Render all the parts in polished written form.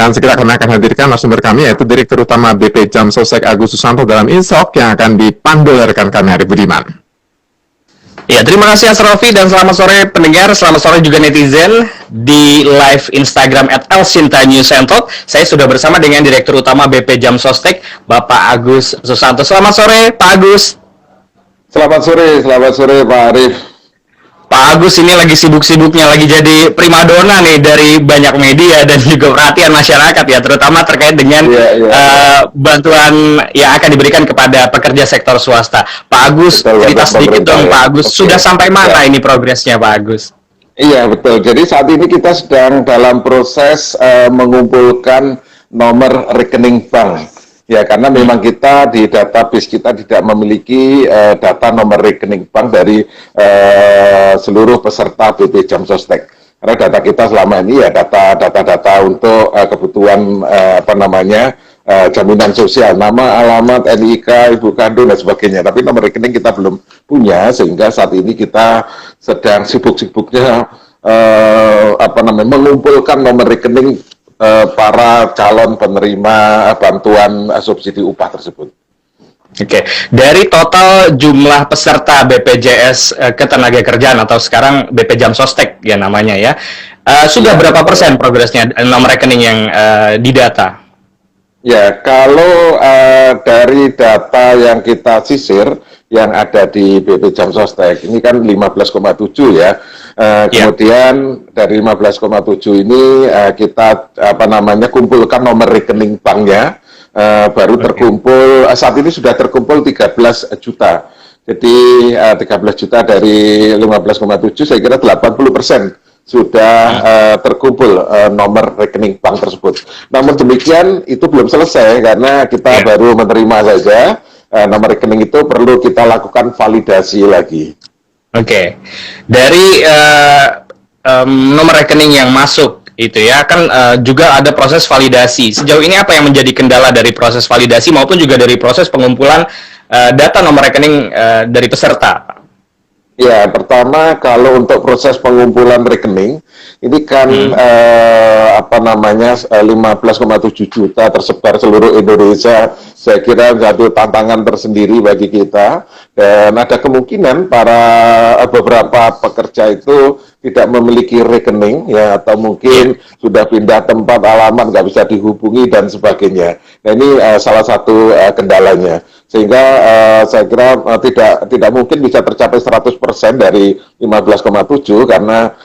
Dan sekitar kami akan hadirkan narasumber kami, yaitu Direktur Utama BP Jam Sostek Agus Susanto dalam Insok yang akan dipandu oleh rekan kami Arif Budiman. Ya, terima kasih Asrofi dan selamat sore pendengar, selamat sore juga netizen di live Instagram @elsinta_news_and_talk. Saya sudah bersama dengan Direktur Utama BP Jam Sostek, Bapak Agus Susanto. Selamat sore, Pak Agus. Selamat sore Pak Arif. Pak Agus ini lagi sibuk-sibuknya, lagi jadi primadona nih dari banyak media dan juga perhatian masyarakat ya, terutama terkait dengan bantuan yang akan diberikan kepada pekerja sektor swasta. Pak Agus, cerita sedikit dong Pak Agus, sudah sampai mana ini progresnya Pak Agus? Iya betul, jadi saat ini kita sedang dalam proses mengumpulkan nomor rekening bank. Ya, karena memang kita di database kita tidak memiliki data nomor rekening bank dari seluruh peserta BP Jam Sostek. Karena data kita selama ini ya data untuk kebutuhan jaminan sosial, nama, alamat, NIK, ibu kandung dan sebagainya. Tapi nomor rekening kita belum punya, sehingga saat ini kita sedang sibuk-sibuknya mengumpulkan nomor rekening para calon penerima bantuan subsidi upah tersebut. Oke, dari total jumlah peserta BPJS Ketenagakerjaan atau sekarang BP Jam Sostek ya namanya ya, sudah berapa persen progresnya nomor rekening yang didata? Ya, kalau dari data yang kita sisir yang ada di BP Jam Sostek ini kan 15,7 ya. Kemudian dari 15,7 ini kita kumpulkan nomor rekening banknya, baru terkumpul saat ini sudah terkumpul 13 juta. Jadi 13 juta dari 15,7 saya kira 80% sudah terkumpul nomor rekening bank tersebut. Namun demikian itu belum selesai karena kita baru menerima saja. Nomor rekening itu perlu kita lakukan validasi lagi. Oke, dari nomor rekening yang masuk itu ya kan juga ada proses validasi. Sejauh ini apa yang menjadi kendala dari proses validasi maupun juga dari proses pengumpulan data nomor rekening dari peserta? Ya, pertama kalau untuk proses pengumpulan rekening ini kan 15,7 juta tersebar seluruh Indonesia. Saya kira satu tantangan tersendiri bagi kita, dan ada kemungkinan beberapa pekerja itu tidak memiliki rekening ya, atau mungkin sudah pindah tempat, alamat nggak bisa dihubungi dan sebagainya. Nah, ini salah satu kendalanya, sehingga saya kira tidak mungkin bisa tercapai 100% dari 15,7 karena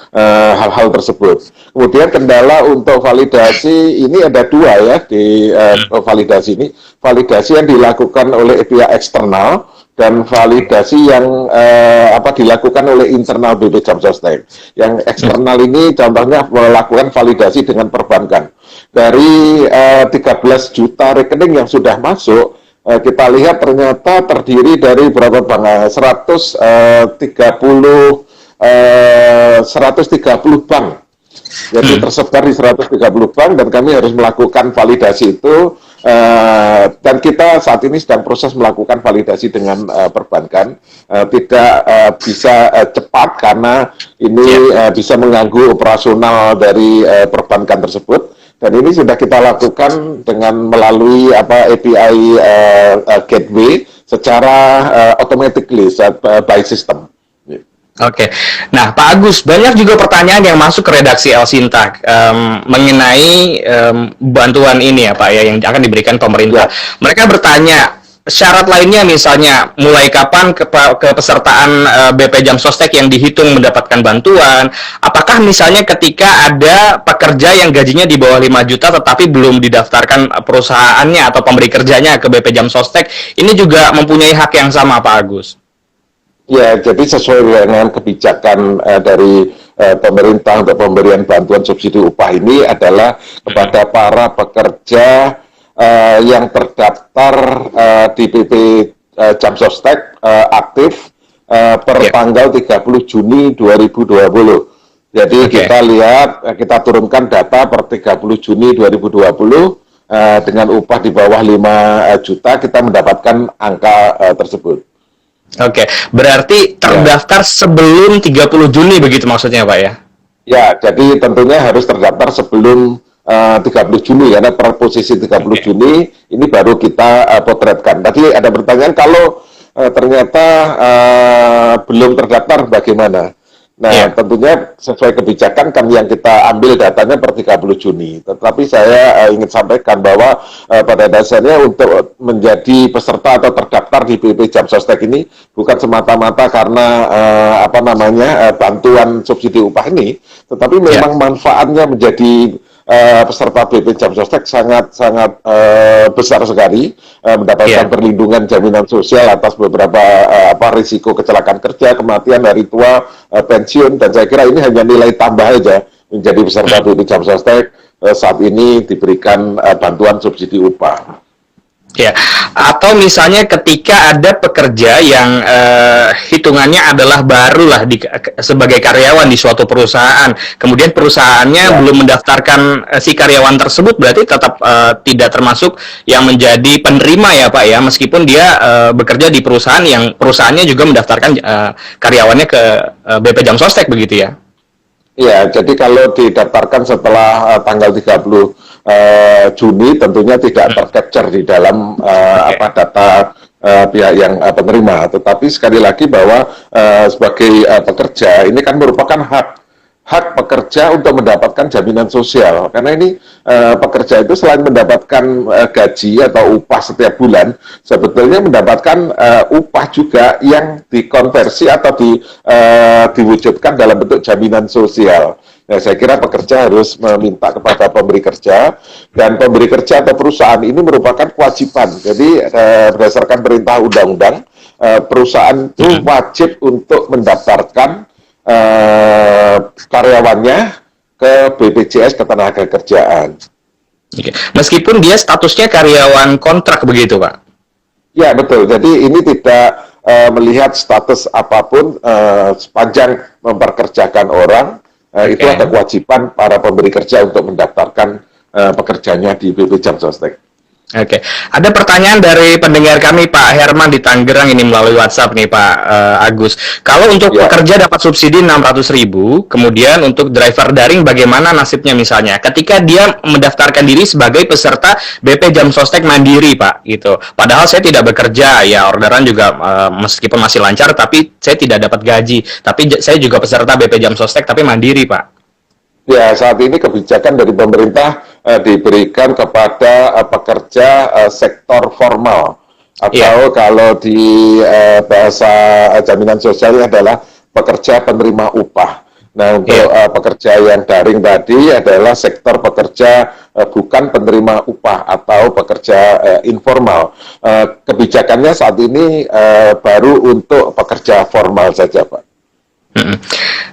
hal-hal tersebut. Kemudian kendala untuk validasi ini ada dua ya di validasi ini. Validasi yang dilakukan oleh pihak eksternal dan validasi yang dilakukan oleh internal BP Jam Sostek. Yang eksternal ini contohnya melakukan validasi dengan perbankan. Dari 13 juta rekening yang sudah masuk, kita lihat ternyata terdiri dari berapa bank? 130 bank. Jadi tersebar di 130 bank dan kami harus melakukan validasi itu. Dan kita saat ini sedang proses melakukan validasi dengan perbankan, tidak bisa cepat karena ini bisa mengganggu operasional dari perbankan tersebut, dan ini sudah kita lakukan dengan melalui API gateway secara automatically by system. Oke, nah Pak Agus, banyak juga pertanyaan yang masuk ke redaksi Elsinta mengenai bantuan ini ya Pak ya, yang akan diberikan pemerintah. Mereka bertanya, syarat lainnya misalnya mulai kapan kepesertaan BP Jam Sostek yang dihitung mendapatkan bantuan, apakah misalnya ketika ada pekerja yang gajinya di bawah 5 juta tetapi belum didaftarkan perusahaannya atau pemberi kerjanya ke BP Jam Sostek, ini juga mempunyai hak yang sama Pak Agus? Ya, jadi sesuai dengan kebijakan dari pemerintah untuk pemberian bantuan subsidi upah ini adalah kepada para pekerja yang terdaftar di BP Jam Sostek aktif per tanggal 30 Juni 2020. Jadi kita lihat, kita turunkan data per 30 Juni 2020 dengan upah di bawah 5 juta kita mendapatkan angka tersebut. Oke, berarti terdaftar sebelum 30 Juni begitu maksudnya Pak ya? Ya, jadi tentunya harus terdaftar sebelum 30 Juni, karena per posisi 30 Juni ini baru kita potretkan. Tadi ada pertanyaan kalau ternyata belum terdaftar bagaimana? Nah, tentunya sesuai kebijakan kan yang kita ambil datanya per 30 Juni. Tetapi saya ingin sampaikan bahwa pada dasarnya untuk menjadi peserta atau terdaftar di BP Jam Sostek ini bukan semata-mata karena bantuan subsidi upah ini, tetapi memang manfaatnya menjadi peserta BP Jam Sostek sangat besar sekali, mendapatkan perlindungan jaminan sosial atas beberapa risiko kecelakaan kerja, kematian, hari tua, pensiun, dan saya kira ini hanya nilai tambah aja menjadi peserta BP Jam Sostek saat ini diberikan bantuan subsidi upah. Ya, atau misalnya ketika ada pekerja yang hitungannya adalah barulah sebagai karyawan di suatu perusahaan, kemudian perusahaannya belum mendaftarkan si karyawan tersebut, berarti tetap tidak termasuk yang menjadi penerima ya Pak ya, meskipun dia bekerja di perusahaan yang perusahaannya juga mendaftarkan karyawannya ke BP Jam Sostek begitu ya? Ya, jadi kalau didaftarkan setelah tanggal 30 Juni tentunya tidak tercapture di dalam data pihak yang penerima. Tetapi sekali lagi bahwa sebagai pekerja ini kan merupakan hak pekerja untuk mendapatkan jaminan sosial. Karena ini pekerja itu selain mendapatkan gaji atau upah setiap bulan, sebetulnya mendapatkan upah juga yang dikonversi atau diwujudkan dalam bentuk jaminan sosial. Nah, saya kira pekerja harus meminta kepada pemberi kerja, dan pemberi kerja atau perusahaan ini merupakan kewajiban. Jadi berdasarkan perintah undang-undang, perusahaan itu wajib untuk mendaftarkan karyawannya ke BPJS Ketenagakerjaan. Oke. Meskipun dia statusnya karyawan kontrak begitu, Pak? Ya, betul. Jadi ini tidak melihat status apapun sepanjang memperkerjakan orang, itu ada kewajiban para pemberi kerja untuk mendaftarkan pekerjanya di BP Jam Sostek. Oke, ada pertanyaan dari pendengar kami Pak Herman di Tangerang ini melalui WhatsApp nih Pak Agus. Kalau untuk pekerja dapat subsidi 600.000, kemudian untuk driver daring bagaimana nasibnya misalnya? Ketika dia mendaftarkan diri sebagai peserta BP Jam Sostek mandiri Pak, gitu. Padahal saya tidak bekerja, ya orderan juga meskipun masih lancar, tapi saya tidak dapat gaji. Tapi saya juga peserta BP Jam Sostek tapi mandiri Pak. Ya, saat ini kebijakan dari pemerintah diberikan kepada pekerja sektor formal, atau kalau di bahasa jaminan sosialnya adalah pekerja penerima upah. Nah, untuk pekerja yang daring tadi adalah sektor pekerja bukan penerima upah atau pekerja informal. Kebijakannya saat ini baru untuk pekerja formal saja, Pak.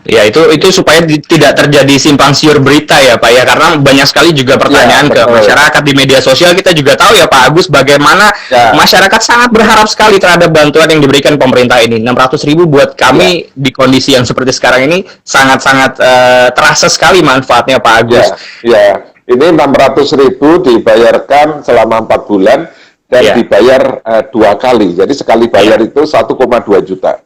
Ya itu supaya tidak terjadi simpang siur berita ya Pak ya, karena banyak sekali juga pertanyaan ke masyarakat di media sosial. Kita juga tahu ya Pak Agus bagaimana masyarakat sangat berharap sekali terhadap bantuan yang diberikan pemerintah ini. 600.000 buat kami di kondisi yang seperti sekarang ini sangat-sangat terasa sekali manfaatnya Pak Agus. Ya, ini 600.000 dibayarkan selama 4 bulan dan dibayar 2 kali. Jadi sekali bayar itu 1,2 juta.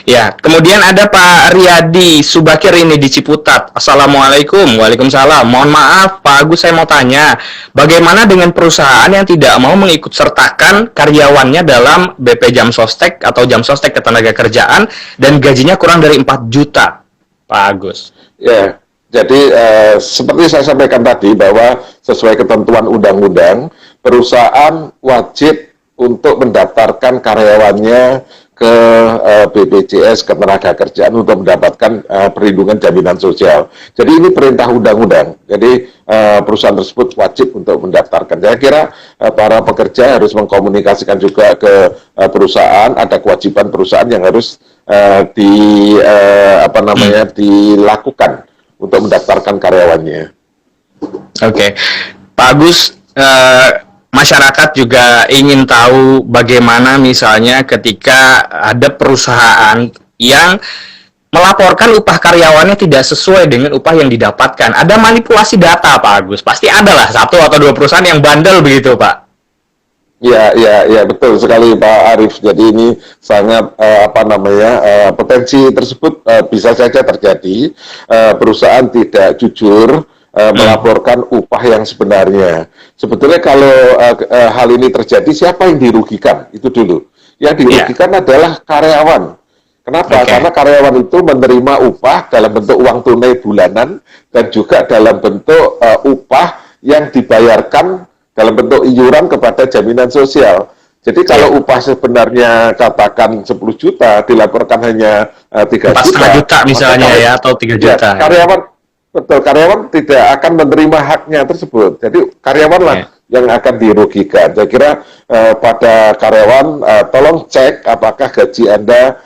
Ya, kemudian ada Pak Riyadi Subakir ini di Ciputat. Assalamualaikum. Waalaikumsalam. Mohon maaf Pak Agus, saya mau tanya, bagaimana dengan perusahaan yang tidak mau mengikut sertakan karyawannya dalam BP Jam Sostek atau Jam Sostek Ketenagakerjaan dan gajinya kurang dari 4 juta, Pak Agus? Ya, jadi seperti saya sampaikan tadi bahwa sesuai ketentuan undang-undang, perusahaan wajib untuk mendaftarkan karyawannya ke BPJS Ketenagakerjaan untuk mendapatkan perlindungan jaminan sosial. Jadi ini perintah undang-undang. Jadi perusahaan tersebut wajib untuk mendaftarkan. Saya kira para pekerja harus mengkomunikasikan juga ke perusahaan. Ada kewajiban perusahaan yang harus dilakukan untuk mendaftarkan karyawannya. Oke, Pak Agus. Masyarakat juga ingin tahu bagaimana misalnya ketika ada perusahaan yang melaporkan upah karyawannya tidak sesuai dengan upah yang didapatkan. Ada manipulasi data, Pak Agus. Pasti ada lah 1 atau 2 perusahaan yang bandel begitu, Pak. Ya, betul sekali Pak Arief. Jadi ini sangat potensi tersebut bisa saja terjadi. Perusahaan tidak jujur melaporkan upah yang sebenarnya. Sebetulnya kalau hal ini terjadi, siapa yang dirugikan? Itu dulu. Yang dirugikan adalah karyawan. Kenapa? Karena karyawan itu menerima upah dalam bentuk uang tunai bulanan dan juga dalam bentuk upah yang dibayarkan dalam bentuk iuran kepada jaminan sosial. Jadi kalau upah sebenarnya katakan 10 juta dilaporkan hanya 3 juta misalnya atau 3 juta. Karyawan tidak akan menerima haknya tersebut. Jadi karyawanlah yang akan dirugikan. Saya kira pada karyawan tolong cek apakah gaji Anda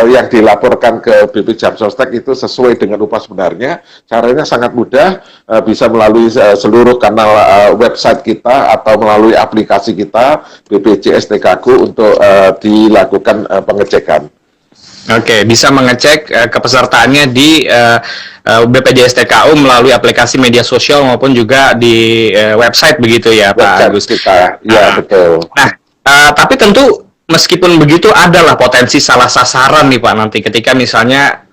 yang dilaporkan ke BP Jam Sostek itu sesuai dengan upah sebenarnya. Caranya sangat mudah, bisa melalui seluruh kanal website kita atau melalui aplikasi kita BPJS TKGU untuk dilakukan pengecekan. Oke, bisa mengecek kepesertaannya di BPJS TKU melalui aplikasi media sosial maupun juga di website begitu ya Pak Agus. Betul. Nah, tapi tentu meskipun begitu adalah potensi salah sasaran nih Pak nanti ketika misalnya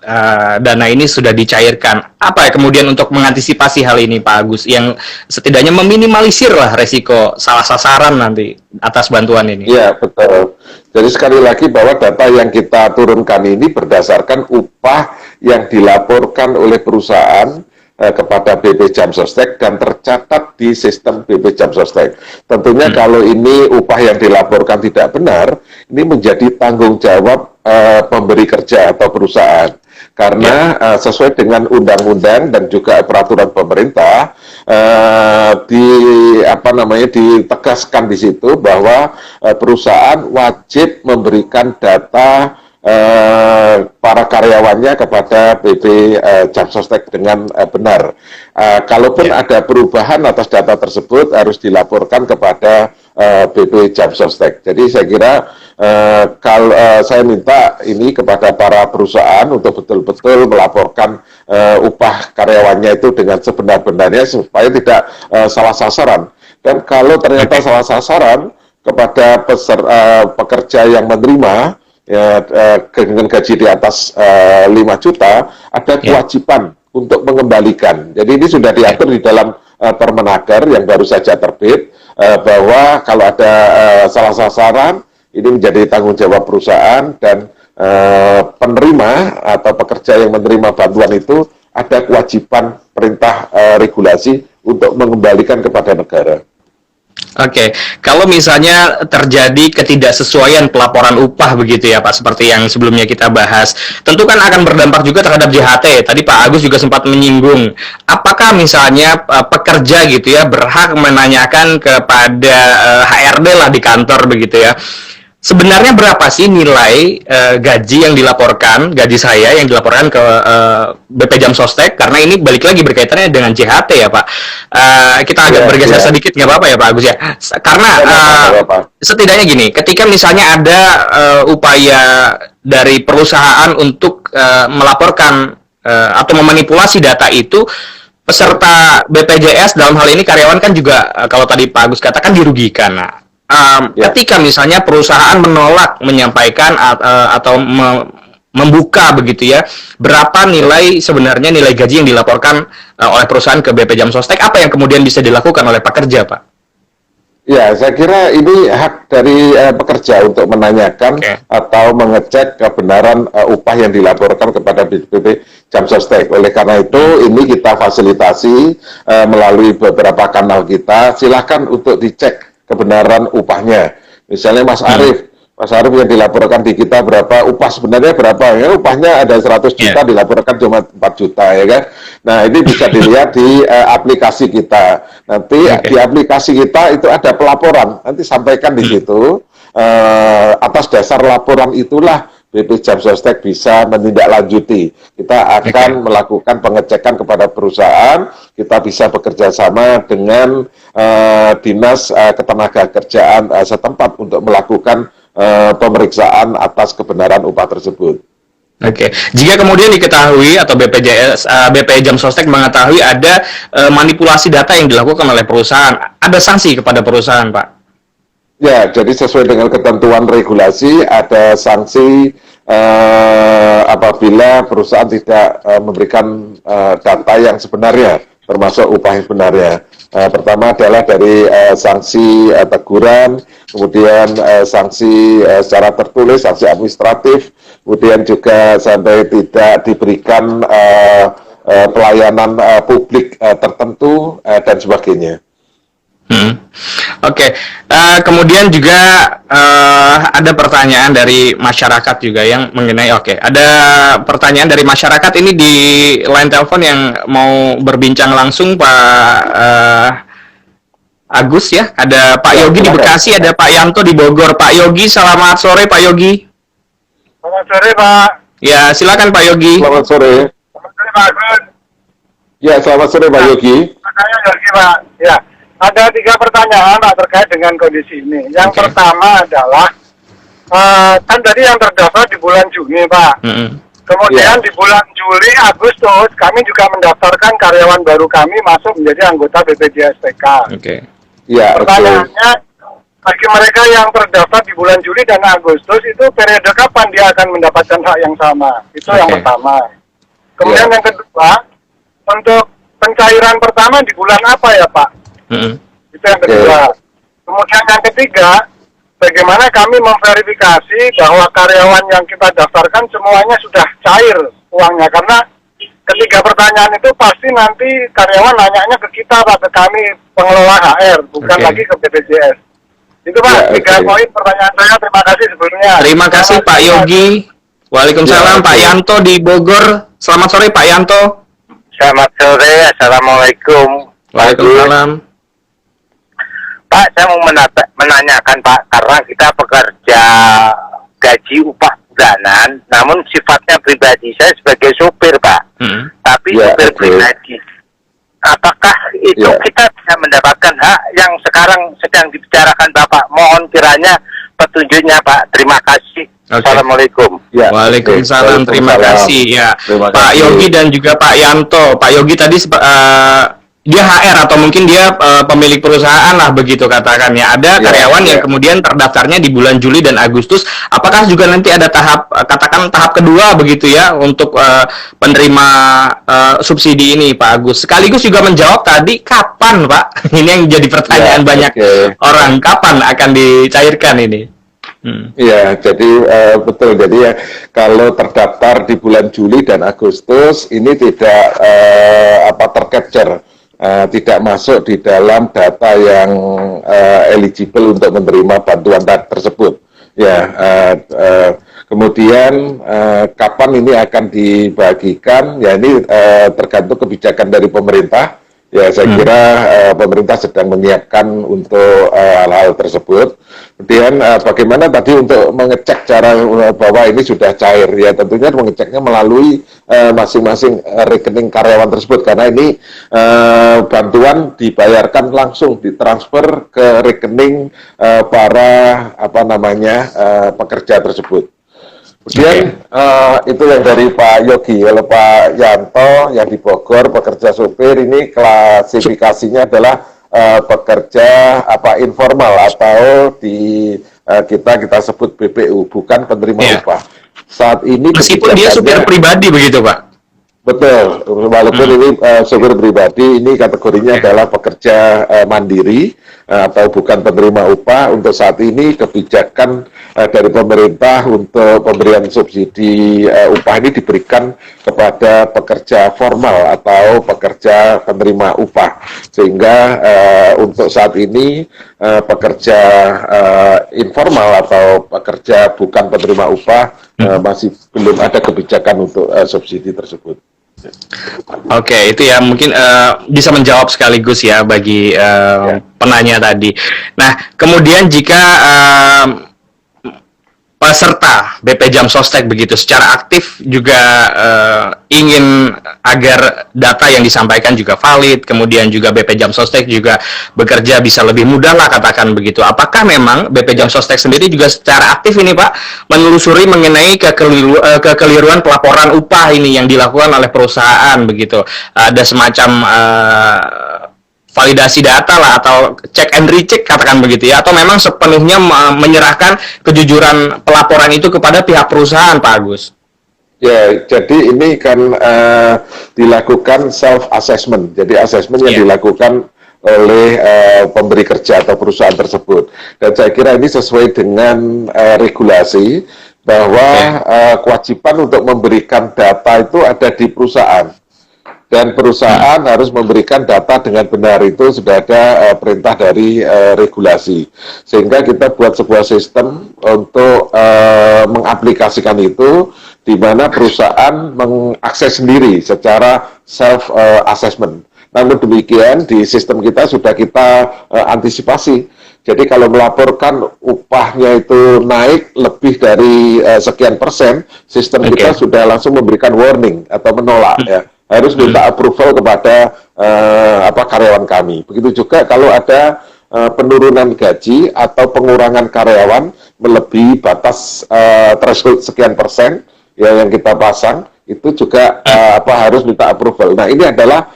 dana ini sudah dicairkan. Apa ya kemudian untuk mengantisipasi hal ini Pak Agus yang setidaknya meminimalisir lah resiko salah sasaran nanti atas bantuan ini? Iya, betul. Jadi sekali lagi bahwa data yang kita turunkan ini berdasarkan upah yang dilaporkan oleh perusahaan kepada BP Jam Sostek dan tercatat di sistem BP Jam Sostek. Tentunya kalau ini upah yang dilaporkan tidak benar, ini menjadi tanggung jawab pemberi kerja atau perusahaan. Karena sesuai dengan undang-undang dan juga peraturan pemerintah ditegaskan di situ bahwa perusahaan wajib memberikan data para karyawannya kepada BP Jam Sostek dengan benar. Kalaupun ada perubahan atas data tersebut harus dilaporkan kepada BP Jam Sostek. Jadi saya kira kalau saya minta ini kepada para perusahaan untuk betul-betul melaporkan upah karyawannya itu dengan sebenar-benarnya supaya tidak salah sasaran. Dan kalau ternyata salah sasaran kepada pekerja yang menerima dengan gaji di atas 5 juta, ada kewajiban untuk mengembalikan. Jadi ini sudah diatur di dalam Permenaker yang baru saja terbit, bahwa kalau ada salah sasaran, ini menjadi tanggung jawab perusahaan dan penerima atau pekerja yang menerima bantuan itu ada kewajiban perintah regulasi untuk mengembalikan kepada negara. Oke, kalau misalnya terjadi ketidaksesuaian pelaporan upah begitu ya Pak, seperti yang sebelumnya kita bahas, tentu kan akan berdampak juga terhadap JHT. Tadi Pak Agus juga sempat menyinggung, apakah misalnya pekerja gitu ya berhak menanyakan kepada HRD lah di kantor begitu ya, sebenarnya berapa sih nilai gaji yang dilaporkan, gaji saya yang dilaporkan ke BP Jam Sostek? Karena ini balik lagi berkaitannya dengan JHT ya Pak. Kita agak bergeser sedikit, nggak apa-apa ya Pak Agus ya? Karena setidaknya gini, ketika misalnya ada upaya dari perusahaan untuk melaporkan atau memanipulasi data itu, peserta BPJS dalam hal ini karyawan kan juga kalau tadi Pak Agus katakan dirugikan. Nah, ketika misalnya perusahaan menolak menyampaikan atau membuka begitu ya, berapa sebenarnya nilai gaji yang dilaporkan oleh perusahaan ke BP Jam Sostek, apa yang kemudian bisa dilakukan oleh pekerja Pak? Ya, saya kira ini hak dari pekerja untuk menanyakan atau mengecek kebenaran upah yang dilaporkan kepada BP Jam Sostek. Oleh karena itu, ini kita fasilitasi melalui beberapa kanal kita. Silakan untuk dicek kebenaran upahnya. Misalnya Mas Arief yang dilaporkan di kita berapa, upah sebenarnya berapa, ya upahnya ada 100 juta, dilaporkan cuma 4 juta ya kan. Nah ini bisa dilihat di aplikasi kita. Nanti di aplikasi kita itu ada pelaporan, nanti sampaikan di situ, atas dasar laporan itulah BP Jam Sostek bisa menindaklanjuti. Kita akan melakukan pengecekan kepada perusahaan, kita bisa bekerja sama dengan dinas ketenagakerjaan setempat untuk melakukan pemeriksaan atas kebenaran upah tersebut. Oke, jika kemudian diketahui atau BP Jam Sostek mengetahui ada manipulasi data yang dilakukan oleh perusahaan, ada sanksi kepada perusahaan, Pak? Ya, jadi sesuai dengan ketentuan regulasi ada sanksi apabila perusahaan tidak memberikan data yang sebenarnya termasuk upah yang sebenarnya. Pertama adalah dari sanksi teguran, kemudian sanksi secara tertulis, sanksi administratif, kemudian juga sampai tidak diberikan pelayanan publik tertentu dan sebagainya. Oke. Kemudian juga ada pertanyaan dari masyarakat juga yang mengenai, ada pertanyaan dari masyarakat ini di line telepon yang mau berbincang langsung, Pak Agus ya. Ada Pak Yogi di Bekasi, ada Pak Yanto di Bogor. Pak Yogi, selamat sore Pak Yogi. Selamat sore Pak. Ya, silakan Pak Yogi. Selamat sore. Selamat sore Pak Agus. Ya, selamat sore Pak Yogi. Saya Yogi Pak. Ya, ada 3 pertanyaan Pak terkait dengan kondisi ini. Yang pertama adalah kan tadi yang terdaftar di bulan Juni Pak. Kemudian di bulan Juli, Agustus kami juga mendaftarkan karyawan baru kami masuk menjadi anggota BPJS-TK. Ya, pertanyaannya, bagi mereka yang terdaftar di bulan Juli dan Agustus itu periode kapan dia akan mendapatkan hak yang sama? Itu yang pertama. Kemudian yang kedua, untuk pencairan pertama di bulan apa ya Pak? Itu yang kedua. Kemudian yang ketiga, bagaimana kami memverifikasi bahwa karyawan yang kita daftarkan semuanya sudah cair uangnya, karena ketiga pertanyaan itu pasti nanti karyawan nanyanya ke kita Pak, ke kami pengelola HR, bukan lagi ke BPJS. Itu Pak, 3 poin pertanyaan saya. Terima kasih sebelumnya. Terima kasih Pak Yogi. Waalaikumsalam. Pak Yanto di Bogor. Selamat sore Pak Yanto. Selamat sore, Assalamualaikum. Waalaikumsalam. Pak, saya mau menanyakan Pak, karena kita pekerja gaji upah bulanan, namun sifatnya pribadi saya sebagai sopir Pak, tapi sopir pribadi. Apakah itu kita bisa mendapatkan hak yang sekarang sedang dibicarakan Bapak? Mohon kiranya petunjuknya Pak. Terima kasih. Assalamualaikum. Waalaikumsalam. Terima kasih ya Pak Yogi dan juga Pak Yanto. Pak Yogi tadi dia HR atau mungkin dia pemilik perusahaan lah begitu katakannya. Ada karyawan yang kemudian terdaftarnya di bulan Juli dan Agustus. Apakah juga nanti ada tahap tahap kedua begitu ya untuk penerima subsidi ini Pak Agus? Sekaligus juga menjawab tadi kapan Pak? Ini yang jadi pertanyaan banyak orang, kapan akan dicairkan ini? Iya, jadi betul. Jadi ya kalau terdaftar di bulan Juli dan Agustus ini tidak tercapture, tidak masuk di dalam data yang eligible untuk menerima bantuan tersebut. Ya, kemudian kapan ini akan dibagikan? Ya ini tergantung kebijakan dari pemerintah. Ya, saya kira pemerintah sedang menyiapkan untuk hal-hal tersebut. Kemudian bagaimana tadi untuk mengecek cara bahwa ini sudah cair? Ya, tentunya mengeceknya melalui masing-masing rekening karyawan tersebut, karena ini bantuan dibayarkan langsung, ditransfer ke rekening para pekerja tersebut. Kemudian itu yang dari Pak Yogi. Kalau Pak Yanto yang di Bogor pekerja sopir ini klasifikasinya adalah pekerja informal atau di kita sebut BPU, bukan penerima upah. Saat ini meskipun dia supir pribadi begitu Pak. Betul, walaupun ini sopir pribadi, ini kategorinya adalah pekerja mandiri atau bukan penerima upah. Untuk saat ini kebijakan dari pemerintah untuk pemberian subsidi upah ini diberikan kepada pekerja formal atau pekerja penerima upah, sehingga untuk saat ini pekerja informal atau pekerja bukan penerima upah masih belum ada kebijakan untuk subsidi tersebut. Oke, itu ya mungkin bisa menjawab sekaligus ya bagi penanya tadi. Nah, kemudian jika peserta BP Jam Sostek begitu secara aktif juga ingin agar data yang disampaikan juga valid, kemudian juga BP Jam Sostek juga bekerja bisa lebih mudah lah katakan begitu. Apakah memang BP Jam Sostek sendiri juga secara aktif ini Pak menelusuri mengenai kekeliruan pelaporan upah ini yang dilakukan oleh perusahaan begitu? Ada semacam validasi data lah atau check and recheck katakan begitu ya, atau memang sepenuhnya menyerahkan kejujuran pelaporan itu kepada pihak perusahaan Pak Agus? Ya, jadi ini kan dilakukan self assessment. Jadi assessment yang dilakukan oleh pemberi kerja atau perusahaan tersebut. Dan saya kira ini sesuai dengan regulasi bahwa kewajiban untuk memberikan data itu ada di perusahaan. Dan perusahaan harus memberikan data dengan benar, itu sudah ada perintah dari regulasi. Sehingga kita buat sebuah sistem untuk mengaplikasikan itu, di mana perusahaan mengakses sendiri secara self-assessment. Namun demikian, di sistem kita sudah kita antisipasi. Jadi kalau melaporkan upahnya itu naik lebih dari sekian persen, sistem kita sudah langsung memberikan warning atau menolak ya. Harus minta approval kepada karyawan kami. Begitu juga kalau ada penurunan gaji atau pengurangan karyawan melebihi batas threshold sekian persen ya yang kita pasang, itu juga harus minta approval. Nah, ini adalah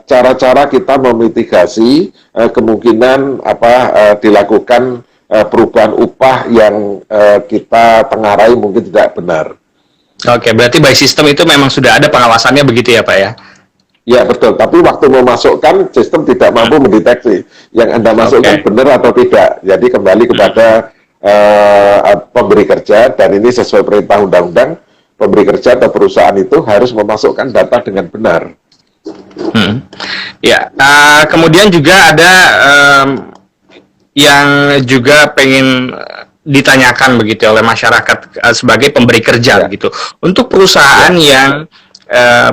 cara-cara kita memitigasi kemungkinan dilakukan perubahan upah yang kita tengarai mungkin tidak benar. Oke, berarti by system itu memang sudah ada pengawasannya begitu ya Pak ya? Ya betul, tapi waktu memasukkan sistem tidak mampu mendeteksi yang Anda masukkan benar atau tidak. Jadi kembali kepada pemberi kerja, dan ini sesuai perintah undang-undang, pemberi kerja atau perusahaan itu harus memasukkan data dengan benar. Ya, kemudian juga ada yang juga pengen ditanyakan begitu oleh masyarakat sebagai pemberi kerja gitu. Untuk perusahaan yang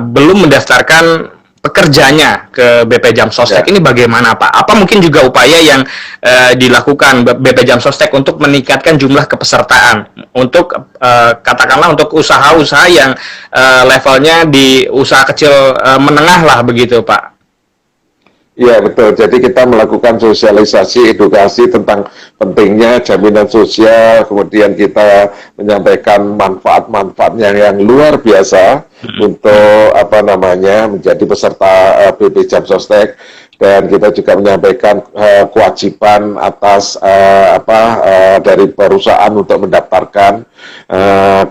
belum mendaftarkan pekerjanya ke BP Jam Sostek ini bagaimana Pak? Apa mungkin juga upaya yang dilakukan BP Jam Sostek untuk meningkatkan jumlah kepesertaan untuk katakanlah untuk usaha-usaha yang levelnya di usaha kecil menengah lah begitu Pak? Iya betul, jadi kita melakukan sosialisasi, edukasi tentang pentingnya jaminan sosial, kemudian kita menyampaikan manfaat-manfaatnya yang luar biasa untuk menjadi peserta BP Jam Sostek, dan kita juga menyampaikan kewajiban atas dari perusahaan untuk mendaftarkan.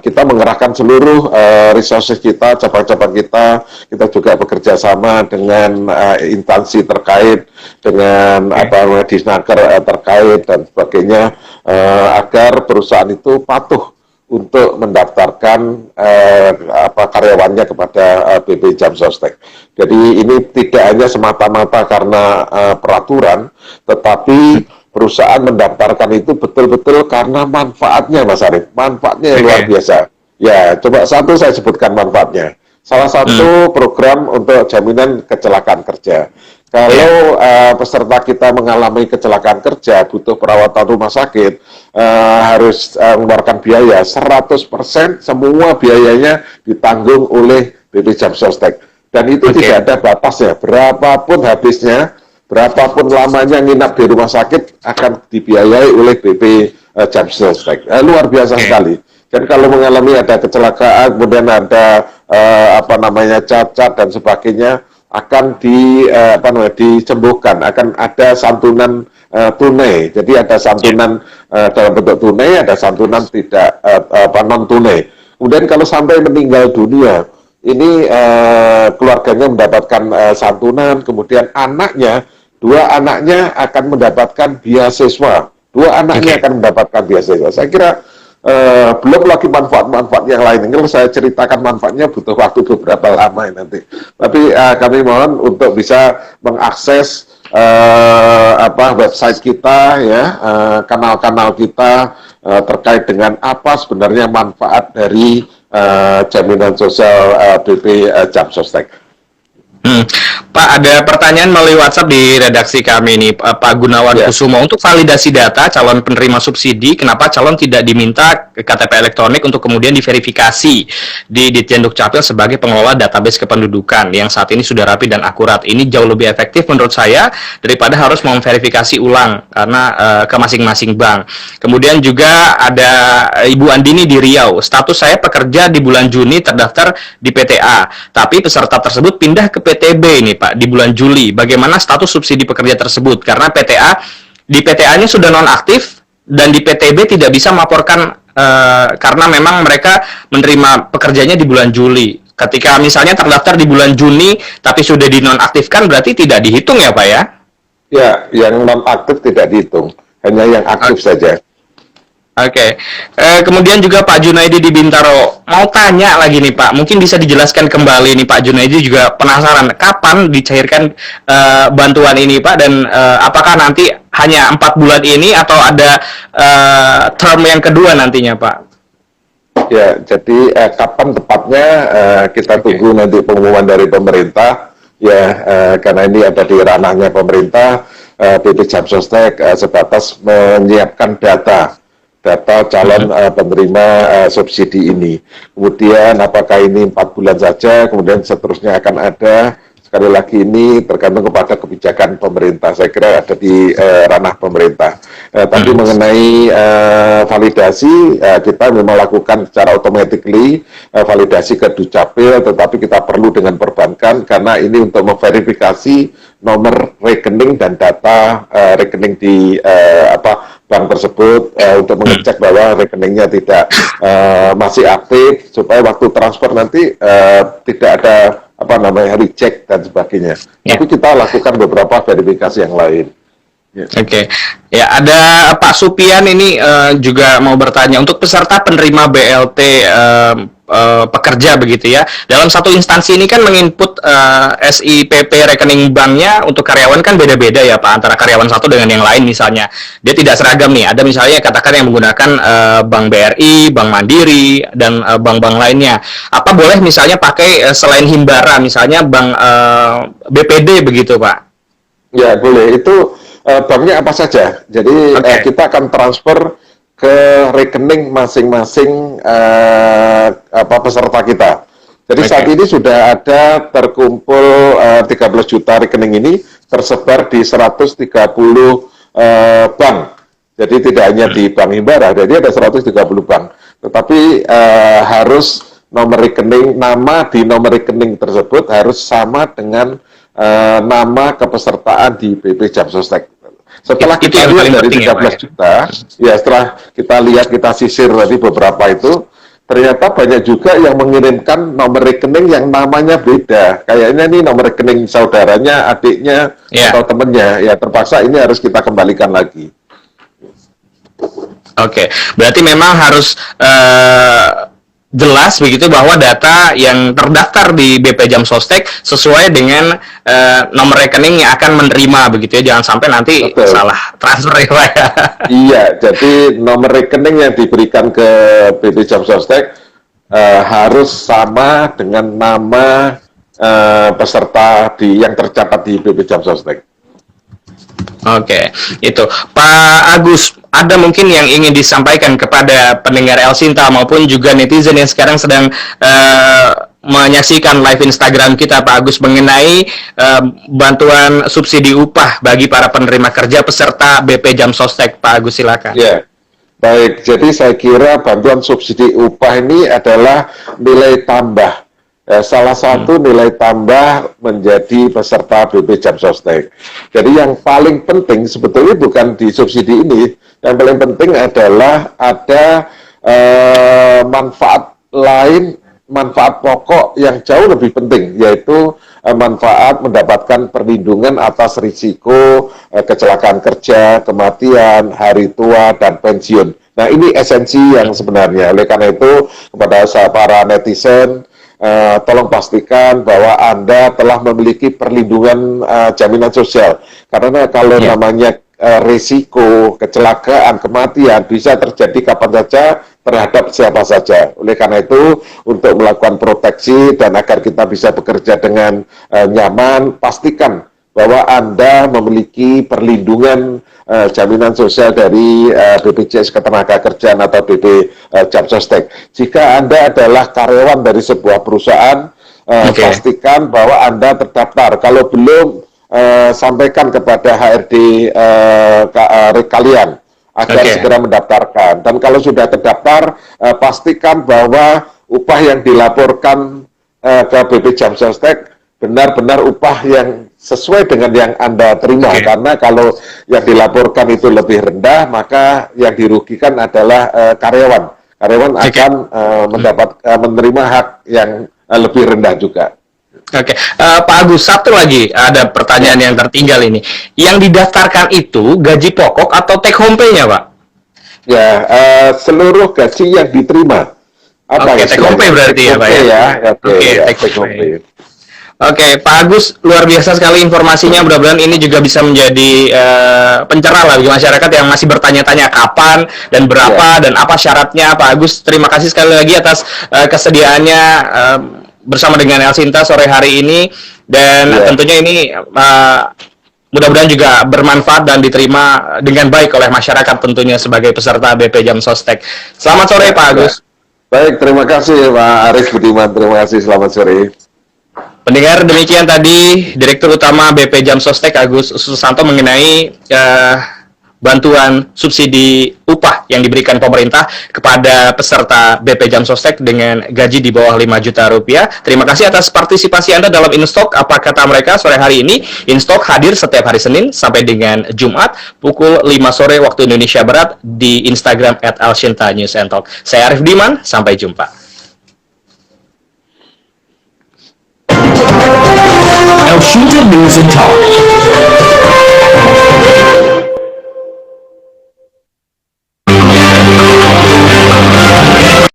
Kita mengerahkan seluruh resources kita, cabang-cabang kita juga bekerja sama dengan instansi terkait, dengan disnaker terkait dan sebagainya, agar perusahaan itu patuh untuk mendaftarkan karyawannya kepada BP Jam Sostek. Jadi ini tidak hanya semata-mata karena peraturan, tetapi perusahaan mendaftarkan itu betul-betul karena manfaatnya, Mas Arief. Manfaatnya yang luar biasa. Ya, coba satu saya sebutkan manfaatnya. Salah satu program untuk jaminan kecelakaan kerja. Kalau peserta kita mengalami kecelakaan kerja, butuh perawatan rumah sakit, harus mengeluarkan biaya 100%, semua biayanya ditanggung oleh BP Jam Sostek. Dan itu tidak ada batasnya, berapapun habisnya, berapapun lamanya nginap di rumah sakit akan dibiayai oleh BP Jam Sostek. Luar biasa sekali. Dan kalau mengalami ada kecelakaan, kemudian ada cacat dan sebagainya, akan disembuhkan, akan ada santunan tunai. Jadi ada santunan dalam bentuk tunai, ada santunan tidak non tunai. Kemudian kalau sampai meninggal dunia, ini keluarganya mendapatkan santunan, kemudian dua anaknya akan mendapatkan beasiswa. Dua anaknya akan mendapatkan beasiswa. Saya kira belum lagi manfaat-manfaat yang lain. Kalau saya ceritakan manfaatnya butuh waktu beberapa lama nanti. Tapi kami mohon untuk bisa mengakses website kita, ya, kanal-kanal kita terkait dengan apa sebenarnya manfaat dari jaminan sosial BP Jam Sostek. Pak, ada pertanyaan melalui WhatsApp di redaksi kami nih, Pak Gunawan Kusumo. Untuk validasi data calon penerima subsidi, kenapa calon tidak diminta KTP elektronik untuk kemudian diverifikasi di Ditjen Dukcapil sebagai pengelola database kependudukan yang saat ini sudah rapi dan akurat? Ini jauh lebih efektif menurut saya daripada harus memverifikasi ulang karena ke masing-masing bank. Kemudian juga ada Ibu Andini di Riau. Status saya pekerja di bulan Juni terdaftar di PTA, tapi peserta tersebut pindah ke PTB ini Pak di bulan Juli. Bagaimana status subsidi pekerja tersebut? Karena di PTA-nya sudah nonaktif dan di PTB tidak bisa melaporkan karena memang mereka menerima pekerjanya di bulan Juli. Ketika misalnya terdaftar di bulan Juni tapi sudah dinonaktifkan, berarti tidak dihitung ya Pak ya? Ya, yang non aktif tidak dihitung, hanya yang aktif saja. Oke. Kemudian juga Pak Junaidi di Bintaro mau tanya lagi nih Pak, mungkin bisa dijelaskan kembali nih Pak Junaidi juga penasaran kapan dicairkan bantuan ini Pak, dan apakah nanti hanya 4 bulan ini atau ada term yang kedua nantinya Pak? Ya, jadi kapan tepatnya kita tunggu nanti pengumuman dari pemerintah ya, karena ini ada di ranahnya pemerintah. BP Jam Sostek sebatas menyiapkan data calon penerima subsidi ini. Kemudian apakah ini 4 bulan saja, kemudian seterusnya akan ada. Sekali lagi ini tergantung kepada kebijakan pemerintah. Saya kira ada di ranah pemerintah. Tapi mengenai validasi, kita memang lakukan secara automatically validasi ke Dukcapil, tetapi kita perlu dengan perbankan karena ini untuk memverifikasi nomor rekening dan data rekening di bank tersebut untuk mengecek bahwa rekeningnya tidak masih aktif, supaya waktu transfer nanti tidak ada reject dan sebagainya. Ya. Tapi kita lakukan beberapa verifikasi yang lain. Ya. Oke. Ya, ada Pak Supian ini juga mau bertanya, untuk peserta penerima BLT pekerja begitu ya, dalam satu instansi ini kan menginput SIPP rekening banknya untuk karyawan kan beda-beda ya Pak, antara karyawan satu dengan yang lain misalnya. Dia tidak seragam nih, ada misalnya katakan yang menggunakan Bank BRI, Bank Mandiri, dan bank-bank lainnya. Apa boleh misalnya pakai selain Himbara, misalnya Bank BPD begitu Pak? Ya, boleh. Itu banknya apa saja. Jadi kita akan transfer ke rekening masing-masing peserta kita. Jadi saat ini sudah ada terkumpul 13 juta rekening ini tersebar di 130 bank. Jadi tidak hanya di Bank Himbara, jadi ada 130 bank. Tetapi harus nomor rekening, nama di nomor rekening tersebut harus sama dengan nama kepesertaan di BP Jam Sostek. Setelah kita lihat dari 13 juta, ya setelah kita lihat, kita sisir tadi beberapa itu, ternyata banyak juga yang mengirimkan nomor rekening yang namanya beda. Kayaknya ini nomor rekening saudaranya, adiknya, atau temennya. Ya terpaksa ini harus kita kembalikan lagi. Oke, berarti memang harus jelas begitu bahwa data yang terdaftar di BP Jam Sostek sesuai dengan nomor rekening yang akan menerima begitu ya, jangan sampai nanti salah transfer ya Pak ya. Iya, jadi nomor rekening yang diberikan ke BP Jam Sostek harus sama dengan nama peserta yang tercatat di BP Jam Sostek. Oke, itu Pak Agus, ada mungkin yang ingin disampaikan kepada pendengar El Sinta maupun juga netizen yang sekarang sedang menyaksikan live Instagram kita Pak Agus mengenai bantuan subsidi upah bagi para penerima kerja peserta BP Jam Sostek. Pak Agus silakan. Ya, baik. Jadi saya kira bantuan subsidi upah ini adalah nilai tambah. Salah satu nilai tambah menjadi peserta BP Jam Sostek. Jadi yang paling penting sebetulnya bukan di subsidi ini, yang paling penting adalah ada manfaat lain, manfaat pokok yang jauh lebih penting, yaitu manfaat mendapatkan perlindungan atas risiko kecelakaan kerja, kematian, hari tua, dan pensiun. Nah ini esensi yang sebenarnya. Oleh karena itu kepada para netizen, tolong pastikan bahwa Anda telah memiliki perlindungan jaminan sosial. Karena kalau namanya risiko kecelakaan, kematian bisa terjadi kapan saja terhadap siapa saja. Oleh karena itu, untuk melakukan proteksi dan agar kita bisa bekerja dengan nyaman, pastikan bahwa Anda memiliki perlindungan jaminan sosial dari BPJS Ketenagakerjaan atau BP Jam Sostek. Jika Anda adalah karyawan dari sebuah perusahaan, pastikan bahwa Anda terdaftar. Kalau belum, sampaikan kepada HRD kalian agar segera mendaftarkan. Dan kalau sudah terdaftar, pastikan bahwa upah yang dilaporkan ke BP Jam Sostek benar-benar upah yang sesuai dengan yang Anda terima, karena kalau yang dilaporkan itu lebih rendah, maka yang dirugikan adalah karyawan. karyawan akan menerima hak yang lebih rendah juga. Oke, Pak Agus, satu lagi ada pertanyaan yang tertinggal ini. Yang didaftarkan itu gaji pokok atau take home pay-nya, Pak? Ya, seluruh gaji yang diterima. Oke, take home pay berarti ya, Pak ya? Oke, take home pay. Oke, Pak Agus, luar biasa sekali informasinya. Mudah-mudahan ini juga bisa menjadi pencerah lah bagi masyarakat yang masih bertanya-tanya kapan dan berapa dan apa syaratnya. Pak Agus, terima kasih sekali lagi atas kesediaannya bersama dengan Elsinta sore hari ini, dan tentunya ini mudah-mudahan juga bermanfaat dan diterima dengan baik oleh masyarakat tentunya sebagai peserta BP Jam Sostek. Selamat sore Pak Agus. Baik, terima kasih Pak Aris Budiman, terima kasih, selamat sore. Pendengar, demikian tadi Direktur Utama BP Jam Sostek Agus Susanto mengenai bantuan subsidi upah yang diberikan pemerintah kepada peserta BP Jam Sostek dengan gaji di bawah 5 juta rupiah. Terima kasih atas partisipasi Anda dalam InStock. Apa kata mereka sore hari ini? InStock hadir setiap hari Senin sampai dengan Jumat pukul 5 sore waktu Indonesia Barat di Instagram @alshinta_news_and_talk. Saya Arif Diman, sampai jumpa. Alshinta News and Talk.